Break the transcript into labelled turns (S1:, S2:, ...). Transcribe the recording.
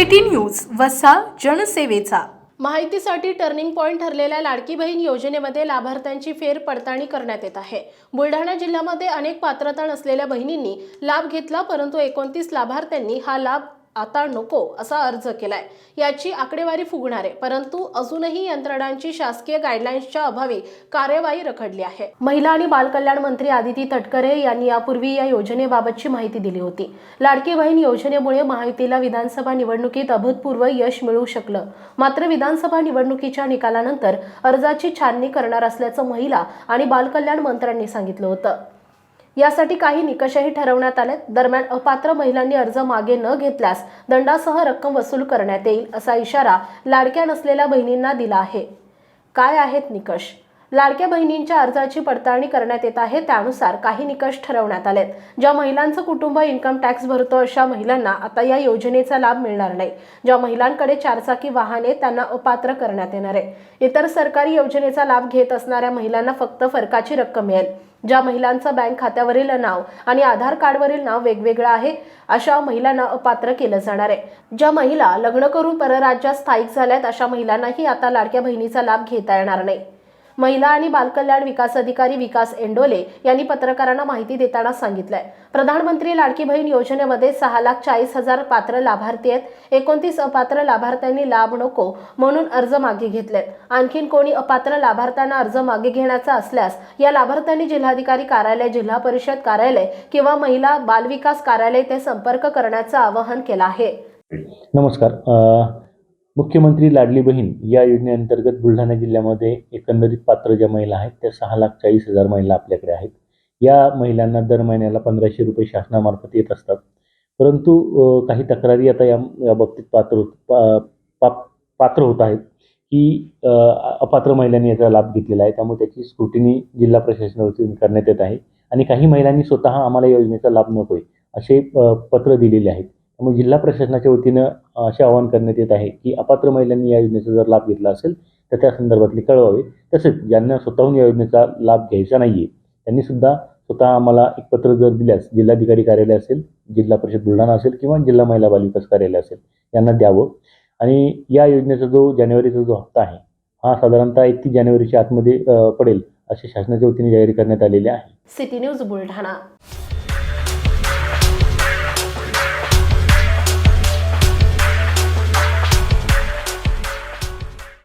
S1: City news वसा जनसेवेचा।
S2: माहितीसाठी turning point ठरलेल्या लाडकी बहीण योजनेमध्ये लाभार्थ्यांची फेरपडताळणी करण्यात येत आहे। बुलढाणा जिल्ह्यामध्ये अनेक पात्रता नसलेल्या बहिणींनी लाभ घेतला, परंतु 29 लाभार्थ्यांनी हा लाभ आता नको असा अर्ज केलाय। याची आकडेवारी फुगणार आहे, परंतु अजूनही यंत्रणांची शासकीय गाईडलाईन्सच्या अभावी कार्यवाही रखडली आहे। महिला आणि बालकल्याण मंत्री आदिती तटकरे यांनी यापूर्वी या योजनेबाबतची माहिती दिली होती। लाडकी बहीण योजनेमुळे महायुतीला विधानसभा निवडणुकीत अभूतपूर्व यश मिळू शकलं, मात्र विधानसभा निवडणुकीच्या निकालानंतर अर्जाची छाननी करणार असल्याचं महिला आणि बालकल्याण मंत्र्यांनी सांगितलं होतं। यासाठी काही निकषही ठरवण्यात आले। दरम्यान अपात्र महिलांनी अर्ज मागे न घेतल्यास दंडासह रक्कम वसूल करण्यात येईल असा इशारा लाडक्या नसलेल्या बहिणींना दिला आहे। काय आहेत निकष? लाडक्या बहिणींच्या अर्जाची पडताळणी करण्यात येत आहे, त्यानुसार काही निकष ठरवण्यात आलेत। ज्या महिलांचं कुटुंब इन्कम टॅक्स भरतो अशा महिलांना आता या योजनेचा लाभ मिळणार नाही। ज्या महिलांकडे चारचाकी वाहन आहे त्यांना अपात्र करण्यात येणार आहे। इतर सरकारी योजनेचा लाभ घेत असणाऱ्या महिलांना फक्त फरकाची रक्कम मिळेल। ज्या महिलांचं बँक खात्यावरील नाव आणि आधार कार्डवरील नाव वेगवेगळं आहे अशा महिलांना अपात्र केलं जाणार आहे। ज्या महिला लग्न करून परराज्यात स्थायिक झाल्यात अशा महिलांनाही आता लाडक्या बहिणीचा लाभ घेता येणार नाही। महिला आणि बालकल्याण विकास अधिकारी विकास एंडोले यांनी पत्रकारांना माहिती देताना सांगितलंय, प्रधानमंत्री लाडकी बहीण योजनेमध्ये 6,40,000 पात्र लाभार्थी आहेत। 29 अपात्र लाभार्थ्यांनी लाभ नको म्हणून अर्ज मागे घेतलेत। आणखीन कोणी अपात्र लाभार्थ्यांना अर्ज मागे घेण्याचा असल्यास या लाभार्थ्यांनी जिल्हाधिकारी कार्यालय, जिल्हा परिषद कार्यालय किंवा महिला बालविकास कार्यालय ते संपर्क करण्याचं आवाहन केलं आहे।
S3: नमस्कार। मुख्यमंत्री लाडली बहीण या योजनेअंतर्गत बुलढाणा जिल्ह्यामध्ये एकंदरीत पात्र ज्या महिला आहेत त्या 6,40,000 महिला आपल्याकडे आहेत। या महिलांना दर महिन्याला 1,500 रुपये शासनामार्फत येत असतात, परंतु काही तक्रारी आता या बाबतीत पात्र होत आहेत की अपात्र महिलांनी याचा लाभ घेतलेला आहे। त्यामुळे त्याची स्क्रुटिनी जिल्हा प्रशासनावरून करण्यात येत आहे आणि काही महिलांनी स्वतः आम्हाला योजनेचा लाभ नकोय असे पत्र दिलेले आहेत। त्यामुळे जिल्हा प्रशासनाच्या वतीनं असे आवाहन करण्यात येत आहे की अपात्र महिलांनी या योजनेचा जर लाभ घेतला असेल तर त्या संदर्भातले कळवावे। तसेच ज्यांना स्वतःहून या योजनेचा लाभ घ्यायचा नाहीये त्यांनी सुद्धा स्वतः आम्हाला एक पत्र जर दिल्यास जिल्हाधिकारी कार्यालय असेल, जिल्हा परिषद बुलढाणा असेल किंवा जिल्हा महिला बालविकास कार्यालय असेल यांना द्यावं। आणि या योजनेचा जो जानेवारीचा जो हप्ता आहे हा साधारणतः 31 जानेवारीच्या आतमध्ये पडेल असे शासनाच्या वतीने जाहीर करण्यात आलेले आहे।
S2: City news Buldhana.